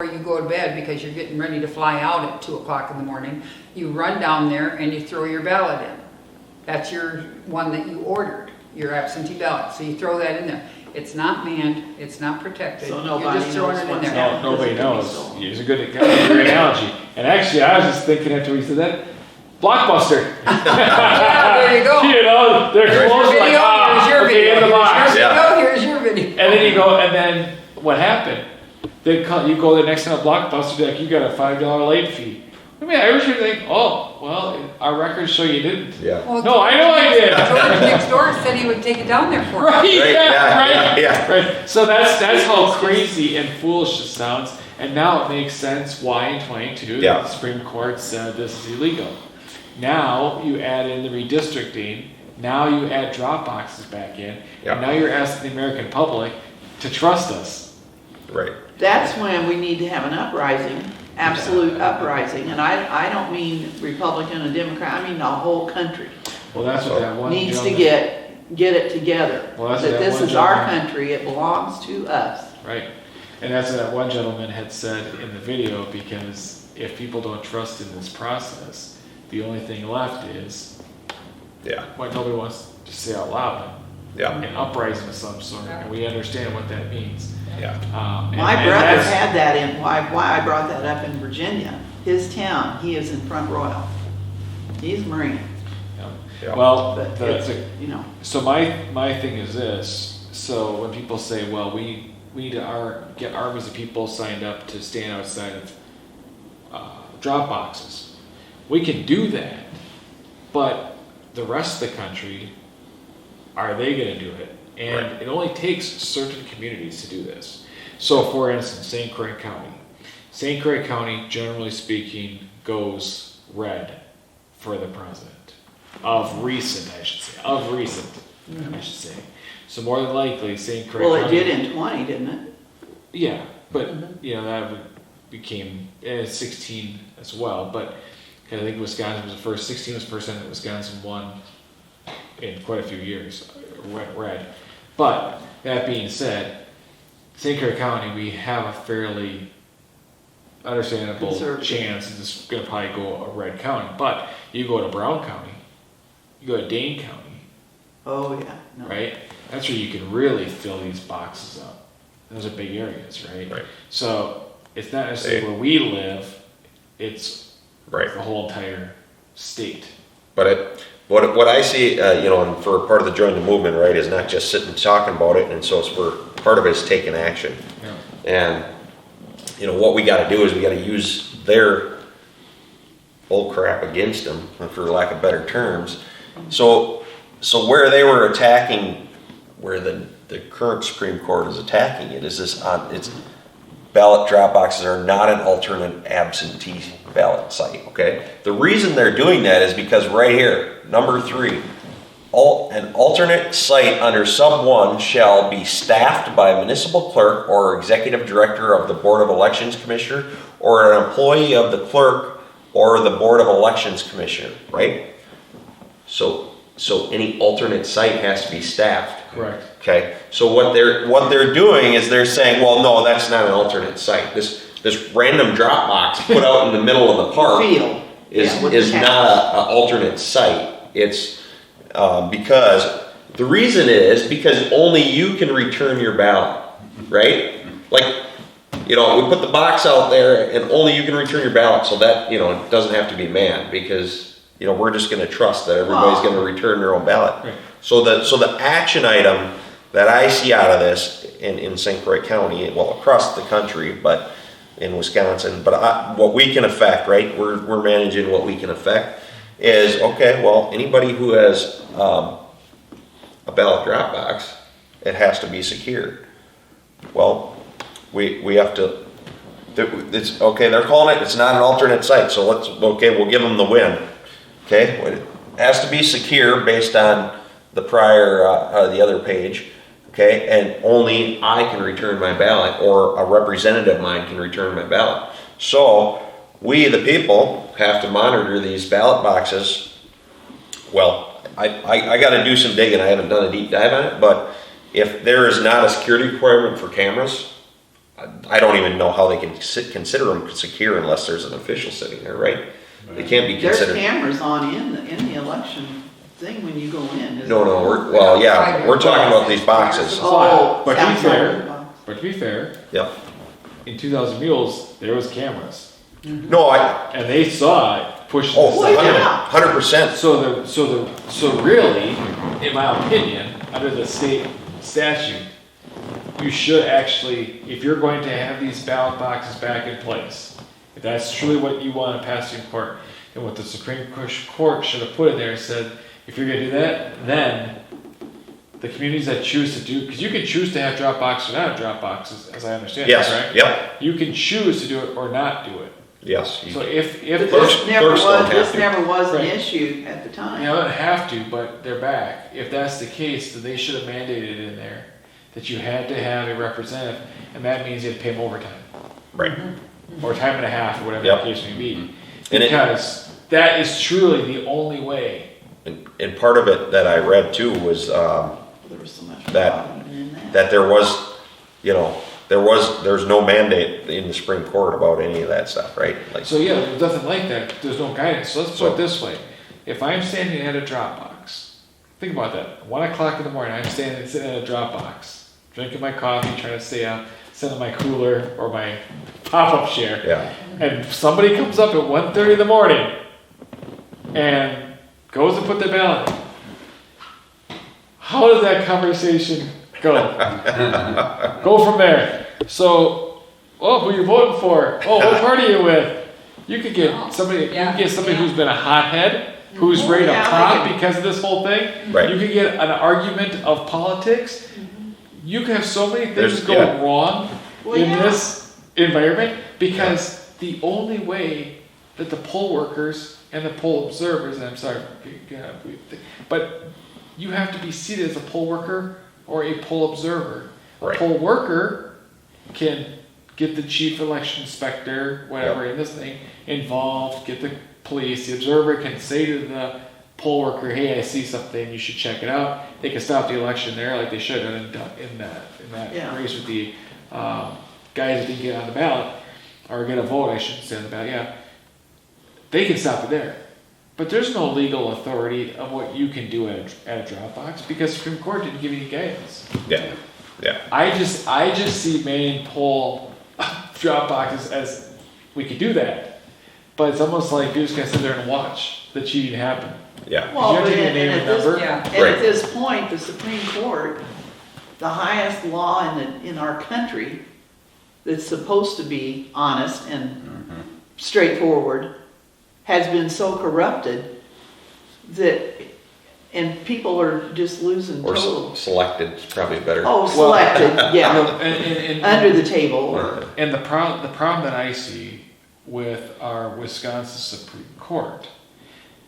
Before you go to bed, because you're getting ready to fly out at 2 o'clock in the morning, you run down there and you throw your ballot in. That's your one that you ordered, your absentee ballot. So you throw that in there. It's not manned, it's not protected. So You're nobody just throwing knows it in what's there. happening. No, nobody Because it knows. could be It's a good analogy. And actually, I was just thinking after we said that, Blockbuster. Yeah, there you go. You know, they're Here's your close like, video, here's your okay, video, in the box. here's your video. And then you go, and then what happened? They call, you go the next time at Blockbuster, they're like, you got a $5 late fee. I mean, I usually think, oh, well, our records show you didn't. Yeah. Well, No, I know I did. George next door said he would take it down there for us. Right, yeah, right, yeah. right. So that's how crazy and foolish it sounds. And now it makes sense why in 22 Yeah. the Supreme Court said this is illegal. Now you add in the redistricting. Now you add drop boxes back in. Yeah. And now you're asking the American public to trust us. Right. That's when we need to have an uprising, absolute uprising. And I don't mean Republican and Democrat, I mean the whole country Well, that's what that one needs to gentleman- get it together. Well, that's That what that this one is our gentleman- country, it belongs to us. Right. And that's what that one gentleman had said in the video, because if people don't trust in this process, the only thing left is Yeah. what nobody wants to say out loud, Yeah. an uprising of some sort, and we understand what that means. Yeah. My and brother that's- had that in, why I brought that up in Virginia, his town, he is in Front Royal. He's a Marine, Yeah. Well, but the- it's, you know, so my thing is this. So when people say, well, we need to get armies of people signed up to stand outside of drop boxes, we can do that, but the rest of the country, are they going to do it? And Right. it only takes certain communities to do this. So for instance, St. Croix County. St. Croix County, generally speaking, goes red for the president. Of recent, I should say. I should say. So more than likely, St. Croix well, it County. did in 20, didn't it? Yeah, but you know that became 16 as well. But I think Wisconsin was the first. 16 was the first time that Wisconsin won in quite a few years. Went red. But that being said, St. Clair County, we have a fairly understandable Conservative. chance that this is going to probably go a red county. But you go to Brown County, you go to Dane County, Oh, yeah. No. right? That's where you can really fill these boxes up. Those are big areas, right? Right. So it's not necessarily where we live, it's Right. the whole entire state. But what I see, you know, and for part of the join the movement, right, is not just sitting and talking about it, and so it's for part of it is taking action. Yeah. And you know what we got to do is we got to use their old crap against them, for lack of better terms. So where they were attacking, where the current Supreme Court is attacking it, is this on it's ballot drop boxes are not an alternate absentee ballot site. Okay, the reason they're doing that is because right here, number 3. An alternate site under sub 1 shall be staffed by a municipal clerk or executive director of the Board of Elections Commissioner or an employee of the clerk or the Board of Elections Commissioner, right? So any alternate site has to be staffed. Correct. Okay, so what they're doing is they're saying, well, no, that's not an alternate site. This random drop box put out in the middle of the park Field. is Yeah, with the not an alternate site. It's because the reason is because only you can return your ballot, right? Like, you know, we put the box out there and only you can return your ballot, so that, you know, it doesn't have to be manned because, you know, we're just going to trust that everybody's going to return their own ballot. Right. So the action item that I see out of this in St. Croix County, well, across the country, but in Wisconsin, but what we can affect, right? We're managing what we can affect. Is okay. Well, anybody who has a ballot drop box, it has to be secured. Well, we have to. It's okay. They're calling it. It's not an alternate site. So we'll give them the win. Okay, it has to be secure based on the prior the other page. Okay, and only I can return my ballot, or a representative of mine can return my ballot. So we, the people, have to monitor these ballot boxes. Well, I got to do some digging. I haven't done a deep dive on it, but if there is not a security requirement for cameras, I don't even know how they can consider them secure unless there's an official sitting there, right? They can't be There's considered. cameras on in the election thing when you go in. isn't No, there? we're talking about these boxes. Oh, But to be outside fair- of the box. But to be fair, Yep. in 2000 Mules, there was cameras, No, and they saw it push oh, this Well, thing. yeah. 100%. So really, in my opinion, under the state statute, you should actually, if you're going to have these ballot boxes back in place, if that's truly what you want to pass in court, then what the Supreme Court should have put in there said, if you're going to do that, then the communities that choose to do, because you can choose to have drop boxes or not have drop boxes, as I understand it, Yes, correct? yep, You can choose to do it or not do it. yes. So if But Clerks- clerks don't have this to. never was an Right. issue at the time. You don't have to, but they're back. If that's the case, then they should have mandated in there that you had to have a representative, and that means you had to pay them overtime, Right. or time and a half, or whatever Yep. the case may be. And it- Because that is truly the only way. And part of it that I read too was, There was so much That- fraud even in that. that there was, there's no mandate in the Supreme Court about any of that stuff, right? Like, So yeah, there's nothing like that. There's no guidance. So let's put So- it this way. If I'm standing at a Dropbox, think about that. 1 o'clock in the morning, I'm sitting at a Dropbox, drinking my coffee, trying to stay up, sitting in my cooler or my pop-up chair. yeah, And somebody comes up at 1:30 in the morning and goes to put their ballot in. How does that conversation go? Go from there. So, oh, who you voting for? Oh, what party are you with? You could get somebody. You Yeah, could get somebody yeah. who's been a hothead, who's ready to Yeah, pop like because of this whole thing. Right. You could get an argument of politics. You could have so many things There's- go yeah. wrong Well, in yeah. this environment because the only way that the poll workers and the poll observers, and I'm sorry, but you have to be seated as a poll worker or a poll observer. Right. A poll worker can get the chief election inspector, whatever, in this thing, involved, get the police. The observer can say to the poll worker, hey, I see something, you should check it out. They can stop the election there like they should have in that Yeah. race with the guys that didn't get on the ballot, or get a vote, I shouldn't say on the ballot, yeah. They can stop it there. But there's no legal authority of what you can do at a Dropbox because the Supreme Court didn't give you any guidance. yeah, yeah. I just see main poll Dropboxes as we could do that. But it's almost like you're just gonna sit there and watch the cheating happen. Yeah, Well, You have to give and me a name at and this, number. Yeah. and Right. at this point, the Supreme Court, the highest law in our country, that's supposed to be honest and straightforward, has been so corrupted that, and people are just losing or total. selected is probably better. Oh, selected, yeah, And under the table, or, And the problem that I see with our Wisconsin Supreme Court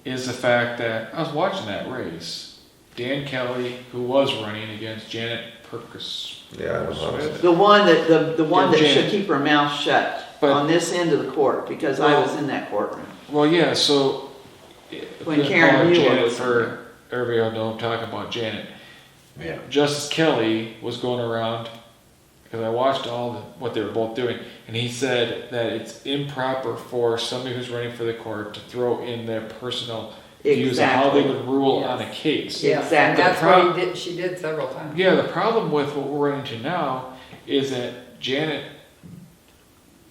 is the fact that I was watching that race. Dan Kelly, who was running against Janet Purkis. Yeah, I was on it. the one that Janet. should keep her mouth shut But- on this end of the court, because I was in that courtroom. Well, yeah. So When I Karen call her Mueller Janet was for everybody know I'm talking about Janet. Yeah. Justice Kelly was going around because I watched what they were both doing, and he said that it's improper for somebody who's running for the court to throw in their personal views of how they Exactly. would rule Yes. on a case. Yeah. Exactly. And that's what she did several times. Yeah, the problem with what we're running into now is that Janet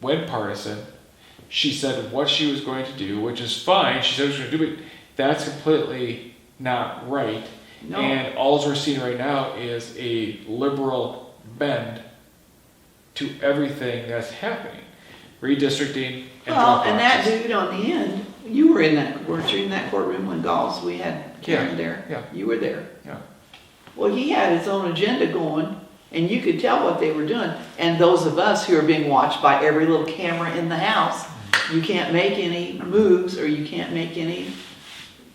went partisan. She said what she was going to do, which is fine. She said she was going to do it. That's completely not right. No. And all we're seeing right now is a liberal bend to everything that's happening. Redistricting and Well, drop and that boxes. dude on the end, you were in that, weren't you in that courtroom when we had Karen Yeah, there? yeah. You were there. Yeah. Well, he had his own agenda going, and you could tell what they were doing. And those of us who are being watched by every little camera in the house, you can't make any moves, or you can't make any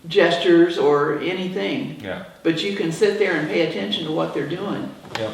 gestures or anything. Yeah. But you can sit there and pay attention to what they're doing. Yep.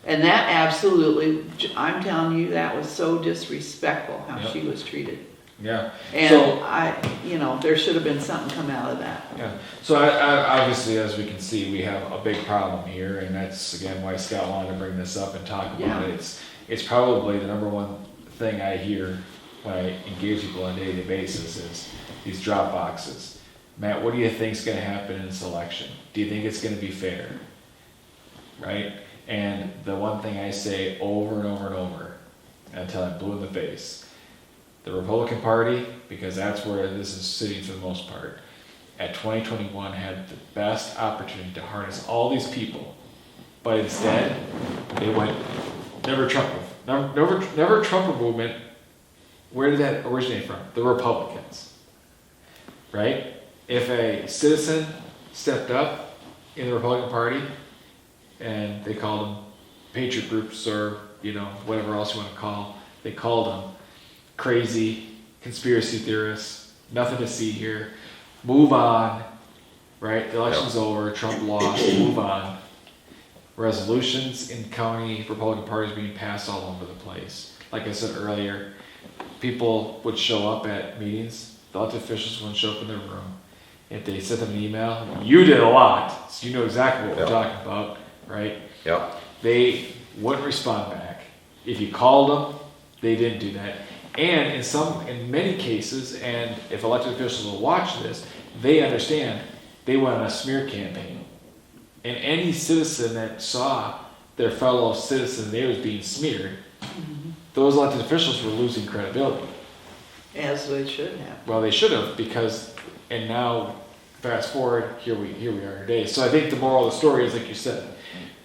And that absolutely, I'm telling you, that was so disrespectful how Yep. she was treated. Yeah. And So- there should have been something come out of that. Yeah. So I obviously, as we can see, we have a big problem here, and that's again why Scott wanted to bring this up and talk about Yeah. it. it's probably the number one thing I hear when I engage people on a daily basis is these drop boxes. Matt, what do you think is going to happen in this election? Do you think it's going to be fair? Right? And the one thing I say over and over and over until I'm blue in the face, the Republican Party, because that's where this is sitting for the most part, at 2021 had the best opportunity to harness all these people, but instead they went never Trump movement. Where did that originate from? The Republicans, right? If a citizen stepped up in the Republican Party and they called them patriot groups or whatever else you want to call, they called them crazy conspiracy theorists, nothing to see here, move on, right? The election's over, Trump lost, move on. Resolutions in county Republican parties being passed all over the place. Like I said earlier, people would show up at meetings, the elected officials wouldn't show up in their room. If they sent them an email, you did a lot, so you know exactly what we're talking about, right? Yep. They wouldn't respond back. If you called them, they didn't do that. And in many cases, and if elected officials will watch this, they understand they went on a smear campaign. And any citizen that saw their fellow citizen they was being smeared, those elected officials were losing credibility. As they should have. Well, they should have, and now fast forward, here we are today. So I think the moral of the story is, like you said,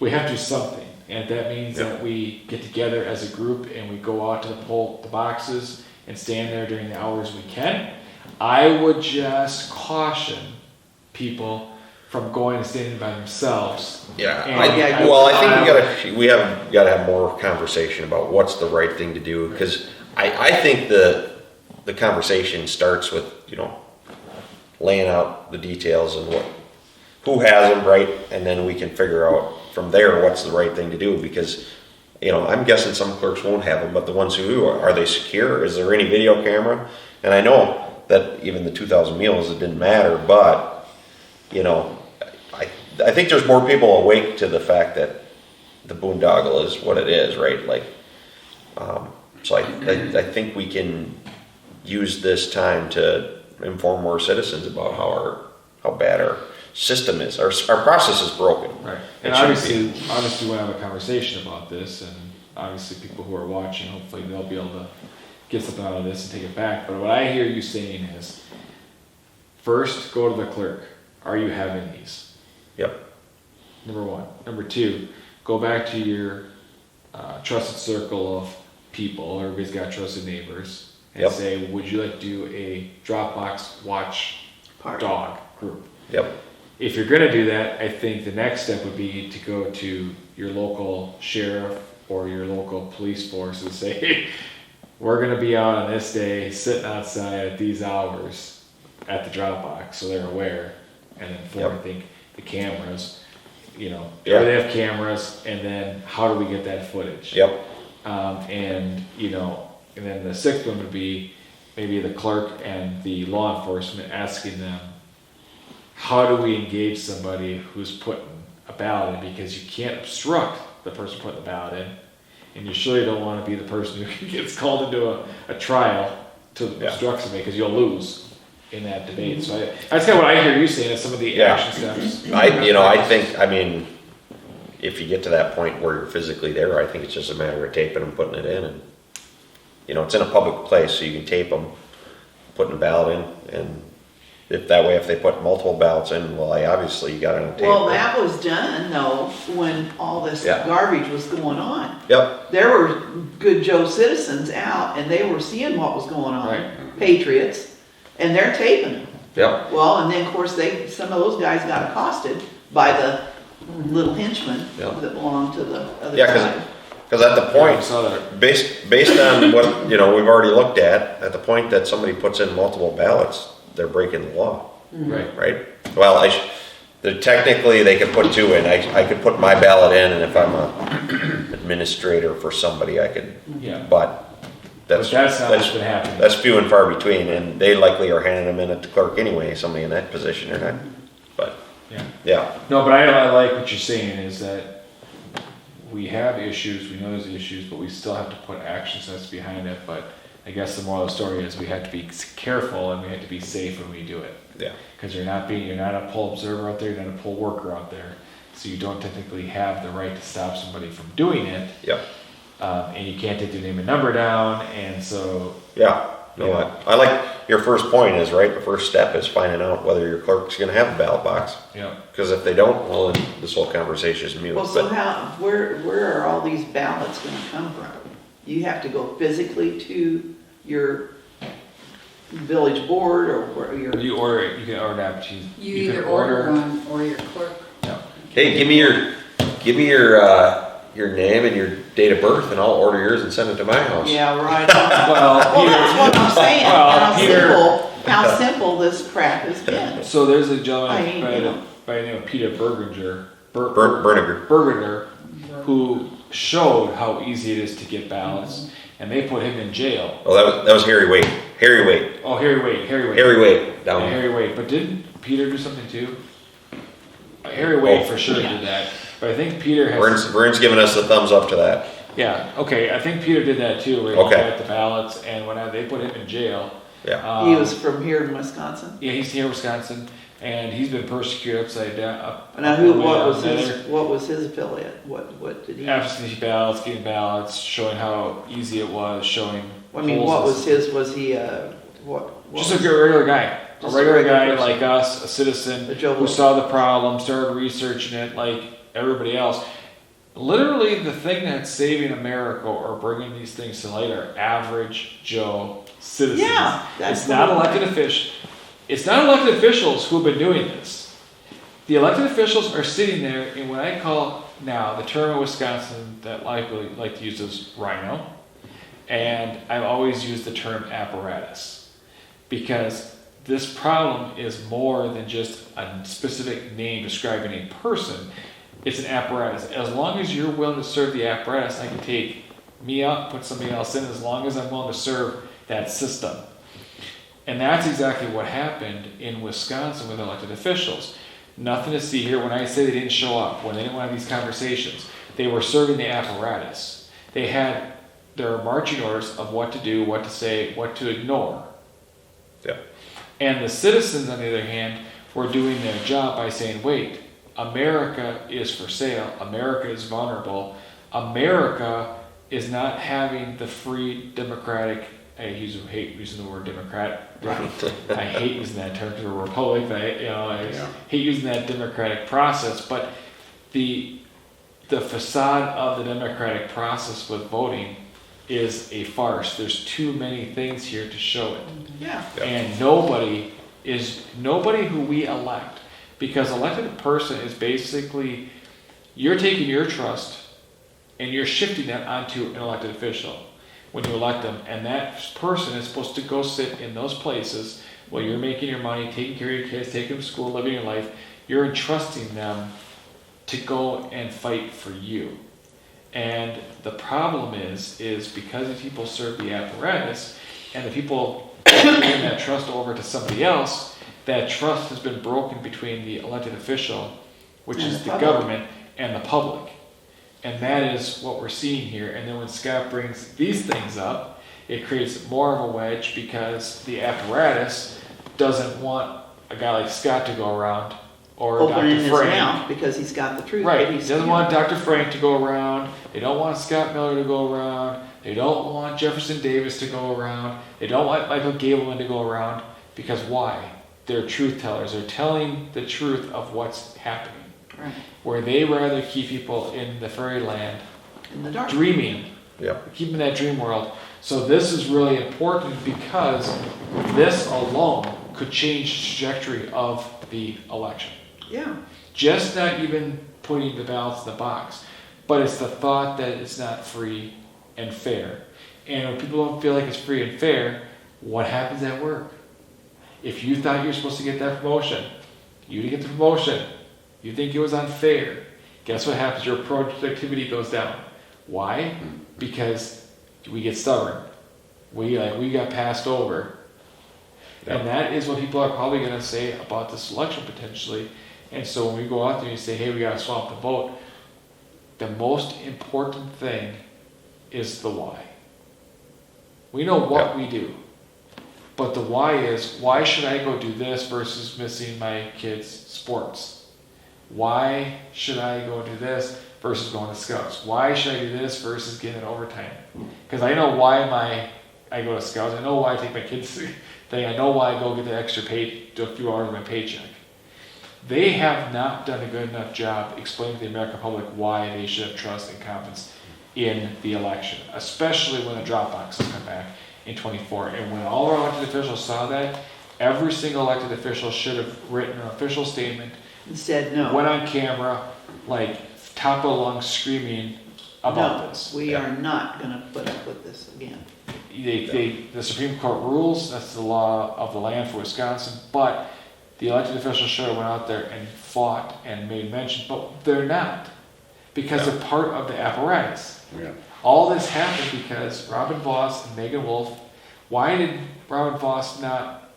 we have to do something. And that means that we get together as a group and we go out to the boxes and stand there during the hours we can. I would just caution people from going and standing by themselves. Yeah. And I think we have got to have more conversation about what's the right thing to do, because I think the conversation starts with laying out the details and who has them, right, and then we can figure out from there what's the right thing to do, because I'm guessing some clerks won't have them, but the ones who do, are they secure? Is there any video camera? And I know that even the 2,000 meals, it didn't matter, but I think there's more people awake to the fact that the boondoggle is what it is, right? Like, so I think we can use this time to inform more citizens about how bad our system is. Our process is broken. Right. And obviously we'll have a conversation about this, and obviously people who are watching, hopefully they'll be able to get something out of this and take it back. But what I hear you saying is, first, go to the clerk. Are you having these? Yep. Number one. Number two, go back to your trusted circle of people. Everybody's got trusted neighbors. And say, would you like to do a Dropbox watch dog group? Yep. If you're going to do that, I think the next step would be to go to your local sheriff or your local police force and say, hey, we're going to be out on this day, sitting outside at these hours at the Dropbox, so they're aware. And then four, I think the cameras, do they have cameras, and then how do we get that footage? Yep. And then the sixth one would be maybe the clerk and the law enforcement asking them, how do we engage somebody who's putting a ballot in? Because you can't obstruct the person putting the ballot in, and you surely don't want to be the person who gets called into a trial to obstruct somebody, because you'll lose in that debate. So that's kind of what I hear you saying as some of the action steps. I think, if you get to that point where you're physically there, I think it's just a matter of taping and putting it in, and it's in a public place, so you can tape them, putting a ballot in, and if they put multiple ballots in, well, obviously you got it on tape. Well, that was done though when all this garbage was going on. Yep. There were good Joe citizens out, and they were seeing what was going on. Right. Patriots, and they're taping them. Yep. Well, and then of course some of those guys got accosted by the little henchmen that belonged to the other side. Because at the point, based on what we've already looked at the point that somebody puts in multiple ballots, they're breaking the law. Right. Right. Well, technically they could put two in. I could put my ballot in, and if I'm a administrator for somebody, I could. Yeah. But that's not what's been happening. That's few and far between, and they likely are handing them in at the clerk anyway. Somebody in that position or not. But yeah. No, but I like what you're saying is that we have issues, we know there's issues, but we still have to put action steps behind it. But I guess the moral of the story is we have to be careful and we have to be safe when we do it. Yeah. Because you're not a poll observer out there, you're not a poll worker out there. So you don't technically have the right to stop somebody from doing it. Yep. And you can't take their name and number down, and so. Yeah. No, Yeah. I like your first point is right. The first step is finding out whether your clerk's going to have a ballot box. Yeah. Because if they don't, well, then this whole conversation is mute. Well, so But where are all these ballots gonna come from? You have to go physically to your village board or where your, You order it, you can order an application. You either order one or your clerk. Yeah. hey, give me your name and your date of birth, and I'll order yours and send it to my house. yeah, right. Well, Well, that's what I'm saying, Well, Peter- how simple this crap has been. So there's a I mean, gentleman you know. by the name of Peter Berginger, Berniger. who showed how easy it is to get ballots, and they put him in jail. Oh, that was Harry Wade. Harry Wade. Oh, Harry Wade. Down. Yeah, Harry Wade. But didn't Peter do something too? Harry Wade Oh, for sure yeah. did that. But I think Peter has. Vern's giving us the thumbs up to that. Yeah. Okay. I think Peter did that too. Where Okay. he got the ballots, and when they put him in jail. Yeah. He was from here in Wisconsin. Yeah, he's here in Wisconsin, and he's been persecuted upside down. Now, all the way what down was there. his affiliate? What did he? Absentee ballots, getting ballots, showing how easy it was, showing. I mean, holes what in was his, was he, what? Just was- a regular guy. Just A regular guy person. like us, a citizen A Joe who Blow. saw the problem, started researching it like everybody else. Literally, the thing that's saving America or bringing these things to light are average Joe citizens. Yeah, that's it's not the whole elected thing. officials. It's not elected officials who've been doing this. The elected officials are sitting there in what I call now the term in Wisconsin that I really like to use is rhino, and I've always used the term apparatus because this problem is more than just a specific name describing a person. It's an apparatus. As long as you're willing to serve the apparatus, I can take me out, put somebody else in, as long as I'm willing to serve that system. And that's exactly what happened in Wisconsin with elected officials. Nothing to see here. When I say they didn't show up, when they didn't want to have these conversations, they were serving the apparatus. They had their marching orders of what to do, what to say, what to ignore. Yeah. And the citizens, on the other hand, were doing their job by saying, wait, America is for sale. America is vulnerable. America is not having the free democratic, I hate using the word democrat. I hate using that term because we're a republic, but I hate using that democratic process. But the facade of the democratic process with voting is a farce. There's too many things here to show it. Yeah. Yeah. And nobody who we elect, because elected person is basically, you're taking your trust and you're shifting that onto an elected official when you elect them, and that person is supposed to go sit in those places while you're making your money, taking care of your kids, taking them to school, living your life. You're entrusting them to go and fight for you. And the problem is because the people serve the apparatus and the people giving that trust over to somebody else, that trust has been broken between the elected official, which And is the the public. government, and the public. And that is what we're seeing here. And then when Scott brings these things up, it creates more of a wedge because the apparatus doesn't want a guy like Scott to go around or Opening Dr. his Frank. mouth because he's got the truth. Right, but he he's- doesn't want Dr. Frank to go around. They don't want Scott Miller to go around. They don't want Jefferson Davis to go around. They don't want Michael Gableman to go around. Because why? They're truth tellers. They're telling the truth of what's happening. Right. Where they rather keep people in the fairyland In the dark. dreaming, Yeah. keep them in that dream world. So this is really important because this alone could change the trajectory of the election. Yeah. Just not even putting the ballots in the box, but it's the thought that it's not free and fair. And when people don't feel like it's free and fair, what happens at work? If you thought you were supposed to get that promotion, you didn't get the promotion, you think it was unfair, guess what happens? Your productivity goes down. Why? Because we get stubborn. We got passed over. Yeah. And that is what people are probably going to say about this election potentially. And so when we go out there and say, hey, we got to swap the vote, the most important thing is the why. We know what we do, but the why is, why should I go do this versus missing my kids' sports? Why should I go do this versus going to scouts? Why should I do this versus getting overtime? Because I know why I go to scouts. I know why I take my kids thing. I know why I go get the extra pay, do a few hours of my paycheck. They have not done a good enough job explaining to the American public why they should have trust and confidence in the election, especially when the drop boxes come back in 24. And when all our elected officials saw that, every single elected official should have written an official statement, And said no. went on camera, like top of lungs screaming about No, this. we are not gonna put up with this again. The Supreme Court rules, that's the law of the land for Wisconsin, but the elected officials should have went out there and fought and made mention, but they're not, because they're part of the apparatus. Yeah. All this happened because Robin Voss and Megan Wolf. Why did Robin Voss not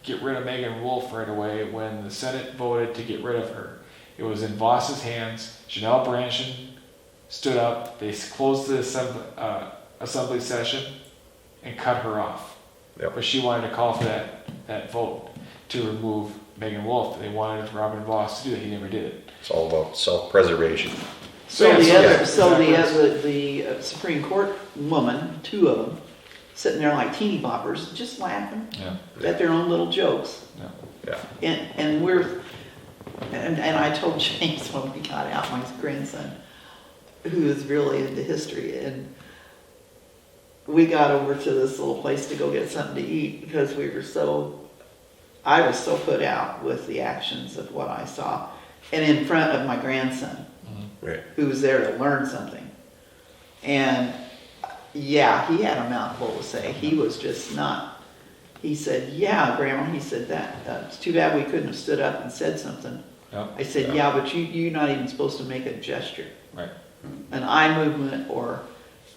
get rid of Megan Wolf right away when the Senate voted to get rid of her? It was in Voss's hands. Janelle Brandtjen stood up. They closed the assembly session and cut her off. Yep. But she wanted to call for that vote to remove Megan Wolf. They wanted Robin Voss to do it. He never did it. It's all about self-preservation. So Yeah, the Supreme Court woman, two of them, sitting there like teeny boppers, just laughing Yeah. at their own little jokes. Yeah. Yeah. And I told James when we got out, my grandson, who is really into history, and we got over to this little place to go get something to eat because I was so put out with the actions of what I saw, and in front of my grandson, Right. who was there to learn something. And yeah, he had a mouthful to say. He was just not. He said, "Yeah, Grandma." He said that. It's too bad we couldn't have stood up and said something. Yep. I said, "Yeah, but you're not even supposed to make a gesture, Right. an eye movement, or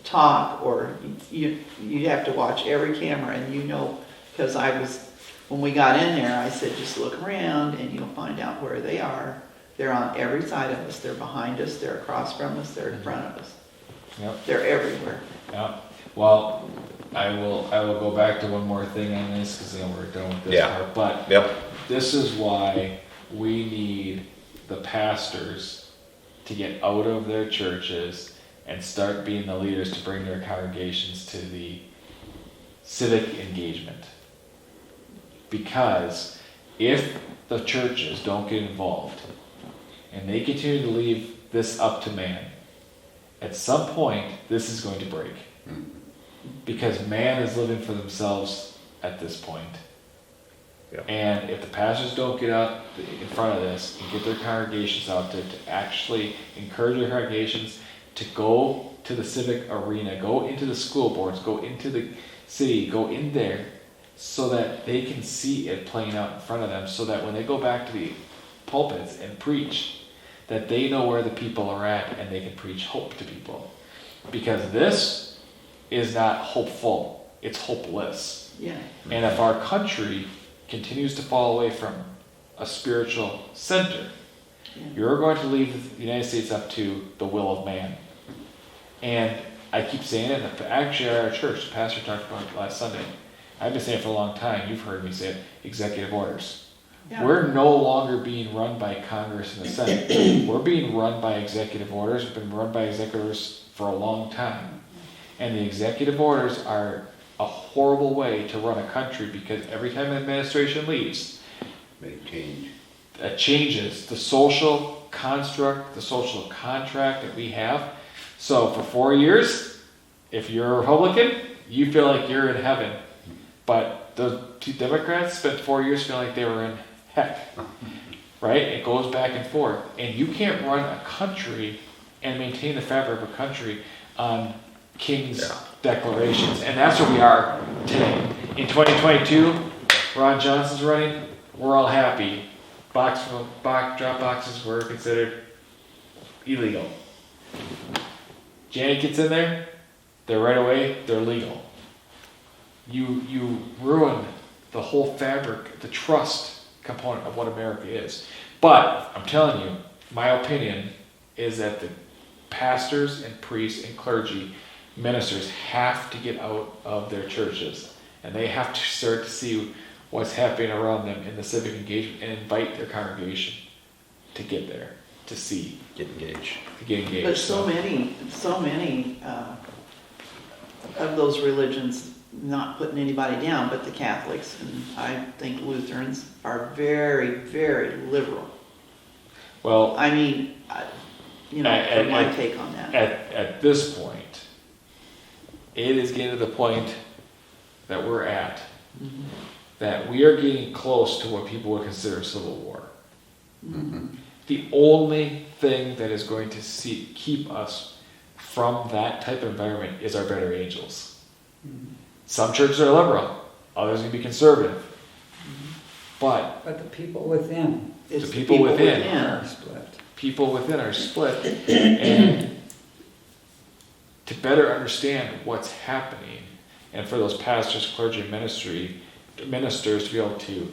talk, or you have to watch every camera." And because when we got in there, I said, "Just look around, and you'll find out where they are. They're on every side of us. They're behind us. They're across from us. They're in front of us. Yep. They're everywhere." Yeah. Well, I will go back to one more thing on this because then we're done with this Yeah. part. But Yep. this is why we need the pastors to get out of their churches and start being the leaders to bring their congregations to the civic engagement. Because if the churches don't get involved and they continue to leave this up to man, at some point this is going to break. Because man is living for themselves at this point. Yep. And if the pastors don't get up in front of this and get their congregations out to actually encourage their congregations to go to the civic arena, go into the school boards, go into the city, go in there, so that they can see it playing out in front of them, so that when they go back to the pulpits and preach, that they know where the people are at and they can preach hope to people. Because this is not hopeful, it's hopeless. Yeah. And if our country continues to fall away from a spiritual center, you're going to leave the United States up to the will of man. And I keep saying it, actually at our church, the pastor talked about it last Sunday. I've been saying it for a long time, you've heard me say it, executive orders. Yeah. We're no longer being run by Congress and the Senate. We're being run by executive orders. We've been run by executive orders for a long time. And the executive orders are a horrible way to run a country, because every time an administration leaves, They change. that changes the social construct, the social contract that we have. So for 4 years, if you're a Republican, you feel like you're in heaven. But the two Democrats spent 4 years feeling like they were in heck. Right? It goes back and forth. And you can't run a country and maintain the fabric of a country on King's declarations. And that's where we are today. In 2022, Ron Johnson's running. We're all happy. Drop boxes were considered illegal. Janet gets in there, they're right away, they're legal. You ruin the whole fabric, the trust component of what America is. But I'm telling you, my opinion is that the pastors and priests and clergy, ministers have to get out of their churches, and they have to start to see what's happening around them in the civic engagement and invite their congregation to get there, to see, Get engaged. to get engaged. But so many of those religions, not putting anybody down, but the Catholics, and I think Lutherans are very, very liberal. Well, I mean, for my take on that. at this point, it is getting to the point that we're at, Mhm. that we are getting close to what people would consider a civil war. Mhm. The only thing that is going to keep us from that type of environment is our better angels. Some churches are liberal, others are going to be conservative. But But the people within It's The people within. are split. people within are split. And to better understand what's happening, and for those pastors, clergy, and ministers to be able to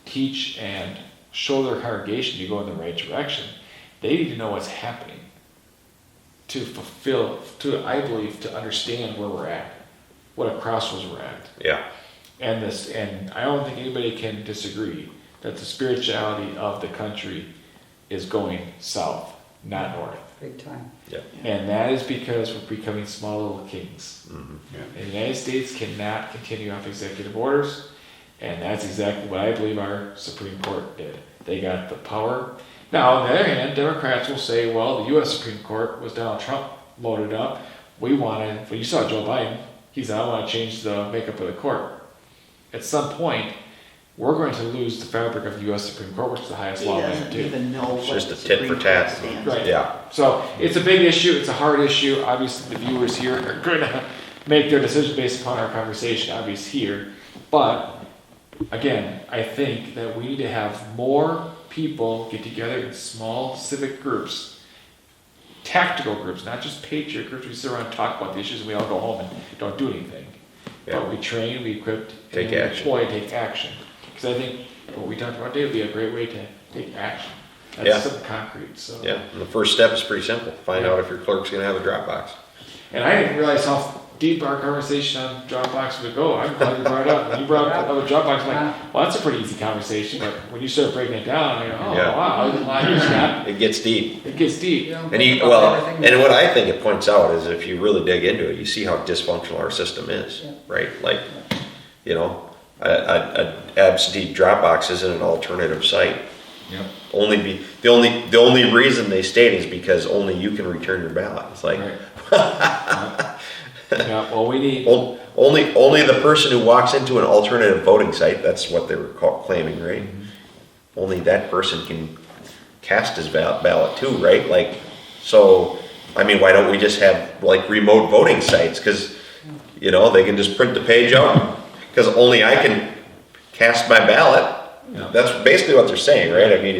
teach and show their congregation to go in the right direction, they need to know what's happening to I believe, to understand where we're at, what a crossroads we're at. Yeah. And I don't think anybody can disagree that the spirituality of the country is going south, not north. Big time. And that is because we're becoming small little kings. Mhm. And the United States cannot continue off executive orders, and that's exactly what I believe our Supreme Court did. They got the power. Now, on the other hand, Democrats will say, well, the U.S. Supreme Court was Donald Trump loaded up. Well, you saw Joe Biden. He said, I want to change the makeup of the court. At some point, we're going to lose the fabric of the U.S. Supreme Court, which is the highest He lawmaker doesn't too. even know It's what just the a tit Supreme for tat. Court stands Right. for. Yeah. So it's a big issue. It's a hard issue. Obviously, the viewers here are going to make their decision based upon our conversation, obviously here. But again, I think that we need to have more people get together in small civic groups, tactical groups, not just patriot groups. We sit around and talk about the issues and we all go home and don't do anything. Yeah. But we train, we equip, Take and we action. deploy, take action. Because I think what we talked about today would be a great way to take action. That's Yeah. something concrete. So. Yeah. And the first step is pretty simple. Find out if your clerk's going to have a Dropbox. And I didn't realize how deep our conversation on Dropbox would go. I'm glad you brought it up. When you brought up a Dropbox, I'm like, well, that's a pretty easy conversation. But when you start breaking it down, I go, oh, Yeah. wow, there's a lot of that. It gets deep. It gets deep. You don't And think about everything and that- what I think it points out is if you really dig into it, you see how dysfunctional our system is, Yeah. right? Like, you know, an absentee Dropbox isn't an alternative site. Yep. The only reason they state is because only you can return your ballot. It's like Right. Yeah, well, we need. only the person who walks into an alternative voting site. That's what they were claiming, right? Only that person can cast his ballot too, right? Like, so I mean, why don't we just have like remote voting sites? Because you know they can just print the page out. Because only I can cast my ballot. Yeah. That's basically what they're saying, right? I mean,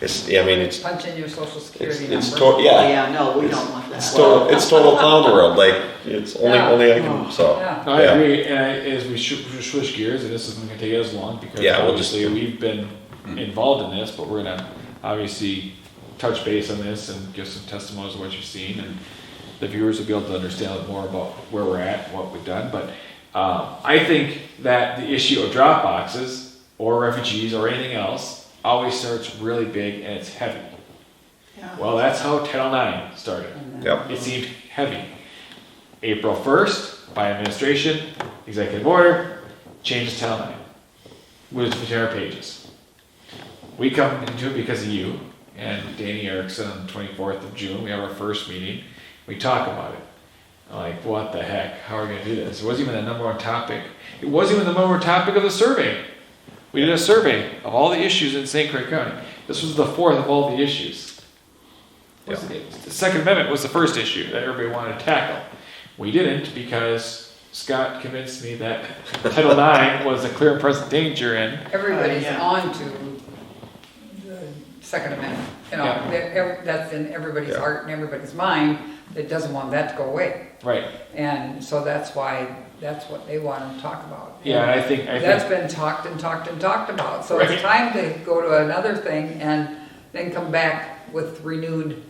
it's Punch in your social security it's number. yeah. Oh, yeah, no, we don't want that. It's total clown world. Like it's Yeah. only I can. So Yeah. No, I yeah. agree. And as we switch gears, and this isn't going to take as long because Yeah, we'll just- obviously we've been involved in this, but we're going to obviously touch base on this and give some testimonies of what you've seen, and the viewers will be able to understand a little more about where we're at and what we've done. But I think that the issue of drop boxes or refugees or anything else always starts really big and it's heavy. Yeah. Well, that's how Title IX started. Yep. It seemed heavy. April 1st, by administration, executive order, changes Title IX. Moves to 10 pages. We come into it because of you and Danny Erickson on the 24th of June. We have our first meeting. We talk about it. Like, what the heck? How are we going to do this? It wasn't even the number one topic. It wasn't even the number one topic of the survey. We did a survey of all the issues in St. Clair County. This was the fourth of all the issues. The Second Amendment was the first issue that everybody wanted to tackle. We didn't because Scott convinced me that Title IX was a clear and present danger, and Everybody's Yeah. on to the Second Amendment. You know, Yeah. that's in everybody's Yeah. heart and everybody's mind that doesn't want that to go away. right, And so that's why, that's what they want to talk about. yeah, and I think That's been talked and talked and talked about. So Right. it's time to go to another thing and then come back with renewed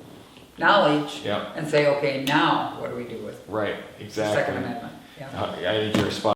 knowledge Yep. and say, okay, now what do we do with Right, the exactly. Second Amendment? Yeah. I think you're spot